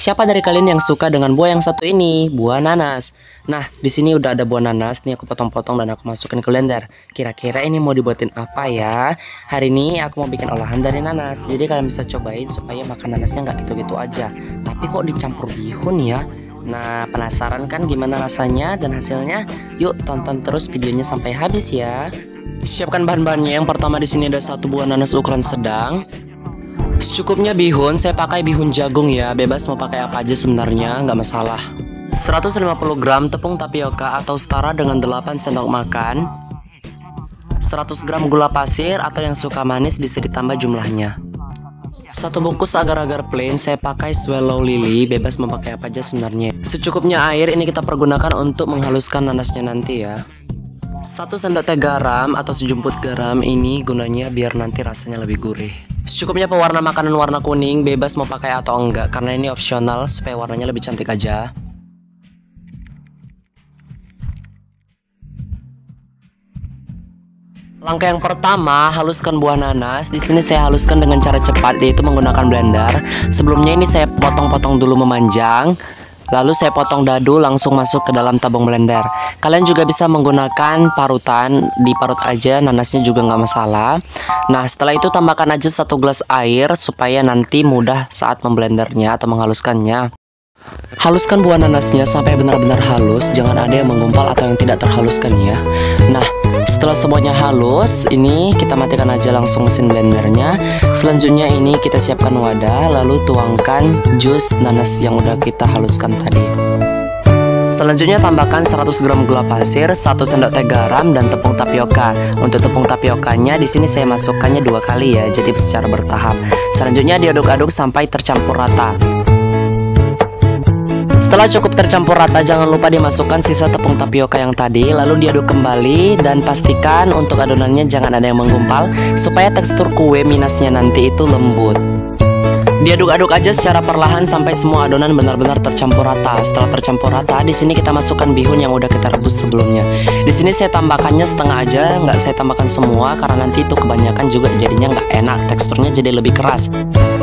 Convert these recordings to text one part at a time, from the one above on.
siapa dari kalian yang suka dengan buah yang satu ini, buah nanas? Nah, di sini udah ada buah nanas, nih aku potong-potong dan aku masukin ke blender. Kira-kira ini mau dibuatin apa ya? Hari ini aku mau bikin olahan dari nanas. Jadi kalian bisa cobain supaya makan nanasnya nggak gitu-gitu aja. Tapi kok dicampur bihun ya? Nah, penasaran kan gimana rasanya dan hasilnya? Yuk tonton terus videonya sampai habis ya. Siapkan bahan-bahannya. Yang pertama di sini ada satu buah nanas ukuran sedang. Secukupnya bihun, saya pakai bihun jagung ya, bebas mau pakai apa aja sebenarnya, nggak masalah. 150 gram tepung tapioka atau setara dengan 8 sendok makan. 100 gram gula pasir atau yang suka manis bisa ditambah jumlahnya. 1 bungkus agar-agar plain, saya pakai swallow lily, bebas mau pakai apa aja sebenarnya. Secukupnya air, ini kita pergunakan untuk menghaluskan nanasnya nanti ya. 1 sendok teh garam atau sejumput garam, ini gunanya biar nanti rasanya lebih gurih. Secukupnya pewarna makanan warna kuning, bebas mau pakai atau enggak karena ini opsional supaya warnanya lebih cantik aja. Langkah yang pertama, haluskan buah nanas. Di sini saya haluskan dengan cara cepat, yaitu menggunakan blender. Sebelumnya ini saya potong-potong dulu memanjang. Lalu saya potong dadu langsung masuk ke dalam tabung blender. Kalian juga bisa menggunakan parutan, diparut aja nanasnya juga nggak masalah. Nah setelah itu tambahkan aja 1 gelas air supaya nanti mudah saat memblendernya atau menghaluskannya. Haluskan buah nanasnya sampai benar-benar halus, jangan ada yang menggumpal atau yang tidak terhaluskan ya. Nah setelah semuanya halus, ini kita matikan aja langsung mesin blendernya. Selanjutnya ini kita siapkan wadah, lalu tuangkan jus nanas yang udah kita haluskan tadi. Selanjutnya tambahkan 100 gram gula pasir, 1 sendok teh garam dan tepung tapioka. Untuk tepung tapiokanya di sini saya masukkannya 2 kali ya, jadi secara bertahap. Selanjutnya diaduk-aduk sampai tercampur rata. Setelah cukup tercampur rata, jangan lupa dimasukkan sisa tepung tapioka yang tadi, lalu diaduk kembali dan pastikan untuk adonannya jangan ada yang menggumpal supaya tekstur kue minasnya nanti itu lembut. Diaduk-aduk aja secara perlahan sampai semua adonan benar-benar tercampur rata. Setelah tercampur rata, di sini kita masukkan bihun yang udah kita rebus sebelumnya. Di sini saya tambahkannya setengah aja, nggak saya tambahkan semua karena nanti itu kebanyakan juga jadinya nggak enak, teksturnya jadi lebih keras.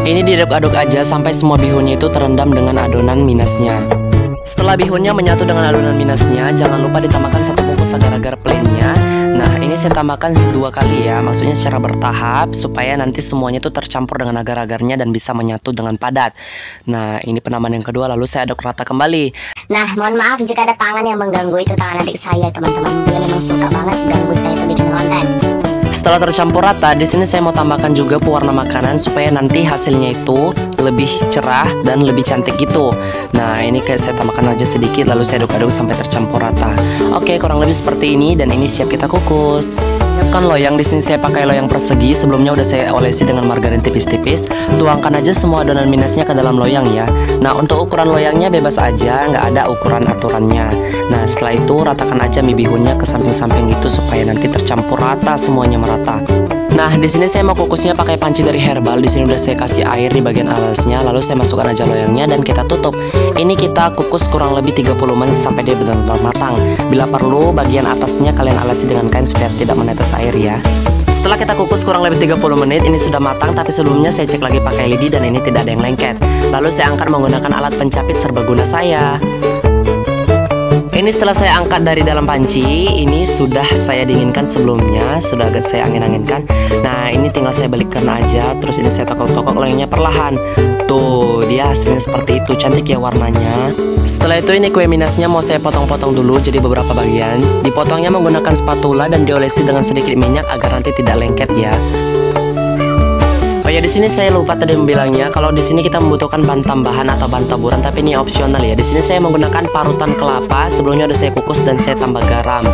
Ini diaduk-aduk aja sampai semua bihunnya itu terendam dengan adonan minasnya. Setelah bihunnya menyatu dengan adonan minasnya, jangan lupa ditambahkan 1 bungkus agar-agar plainnya. Nah ini saya tambahkan 2 kali ya, maksudnya secara bertahap supaya nanti semuanya itu tercampur dengan agar-agarnya dan bisa menyatu dengan padat. Nah ini penambahan yang kedua, lalu saya aduk rata kembali. Nah mohon maaf jika ada tangan yang mengganggu, itu tangan adik saya teman-teman. Dia memang suka banget ganggu saya itu bikin konten. Setelah tercampur rata, di sini saya mau tambahkan juga pewarna makanan supaya nanti hasilnya itu lebih cerah dan lebih cantik gitu. Nah, ini kayak saya tambahkan aja sedikit lalu saya aduk-aduk sampai tercampur rata. Oke, kurang lebih seperti ini dan ini siap kita kukus. Siapkan loyang, di sini saya pakai loyang persegi. Sebelumnya udah saya olesi dengan margarin tipis-tipis. Tuangkan aja semua adonan minasnya ke dalam loyang ya. Nah, untuk ukuran loyangnya bebas aja, nggak ada ukuran aturannya. Nah, setelah itu ratakan aja mie bihunnya ke samping-samping gitu supaya nanti tercampur rata semuanya merata. Nah, di sini saya mau kukusnya pakai panci dari Herbal. Di sini udah saya kasih air di bagian alasnya, lalu saya masukkan aja loyangnya dan kita tutup. Ini kita kukus kurang lebih 30 menit sampai dia benar-benar matang. Bila perlu, bagian atasnya kalian alasi dengan kain supaya tidak menetes air ya. Setelah kita kukus kurang lebih 30 menit, ini sudah matang, tapi sebelumnya saya cek lagi pakai lidi dan ini tidak ada yang lengket. Lalu saya angkat menggunakan alat pencapit serbaguna saya. Ini setelah saya angkat dari dalam panci, ini sudah saya dinginkan sebelumnya, sudah agak saya angin-anginkan. Nah, ini tinggal saya balikkan aja, terus ini saya tokok-tokok loyangnya perlahan. Tuh, dia hasilnya seperti itu, cantik ya warnanya. Setelah itu ini kue minasnya mau saya potong-potong dulu jadi beberapa bagian. Dipotongnya menggunakan spatula dan diolesi dengan sedikit minyak agar nanti tidak lengket ya. Oh ya, di sini saya lupa tadi membilangnya kalau di sini kita membutuhkan bahan tambahan atau bahan taburan, tapi ini opsional ya. Di sini saya menggunakan parutan kelapa, sebelumnya udah saya kukus dan saya tambah garam.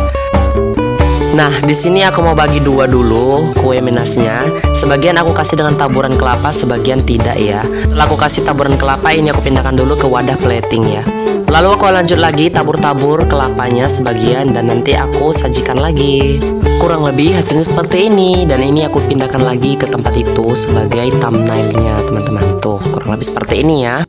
Nah, di sini aku mau bagi 2 dulu kue minasnya. Sebagian aku kasih dengan taburan kelapa, sebagian tidak ya. Setelah aku kasih taburan kelapa, ini aku pindahkan dulu ke wadah plating ya. Lalu aku lanjut lagi tabur-tabur kelapanya sebagian dan nanti aku sajikan lagi. Kurang lebih hasilnya seperti ini dan ini aku pindahkan lagi ke tempat itu sebagai thumbnailnya teman-teman. Tuh, kurang lebih seperti ini ya.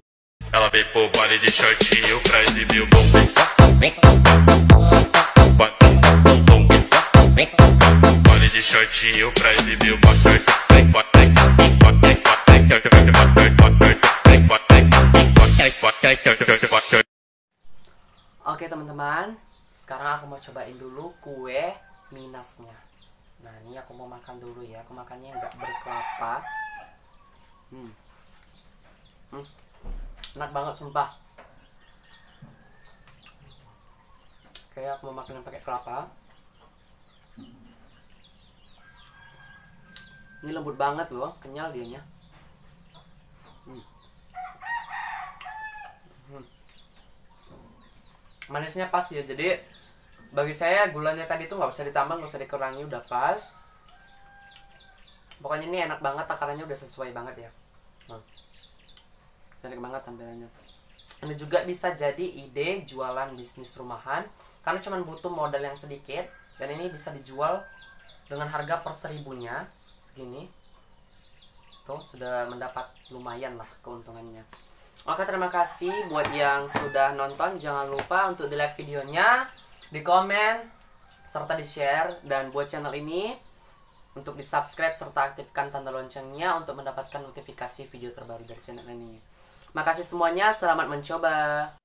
What? teman-teman, sekarang aku mau cobain dulu kue minasnya. Nah ini aku mau makan dulu ya. Aku makannya nggak berkelapa. Enak banget sumpah. Kayak aku mau makan yang pakai kelapa. Ini lembut banget loh, kenyal dianya. Manisnya pas ya, jadi bagi saya gulanya tadi tuh nggak usah ditambah, nggak usah dikurangi, udah pas. Pokoknya ini enak banget, takarannya udah sesuai banget ya. Enak banget tampilannya. Ini juga bisa jadi ide jualan bisnis rumahan, karena cuma butuh modal yang sedikit, dan ini bisa dijual dengan harga per 1000-nya segini. Tuh sudah mendapat lumayan lah keuntungannya. Oke, terima kasih buat yang sudah nonton. Jangan lupa untuk di like videonya, di komen, serta di share. Dan buat channel ini untuk di subscribe serta aktifkan tanda loncengnya untuk mendapatkan notifikasi video terbaru dari channel ini. Makasih semuanya, selamat mencoba.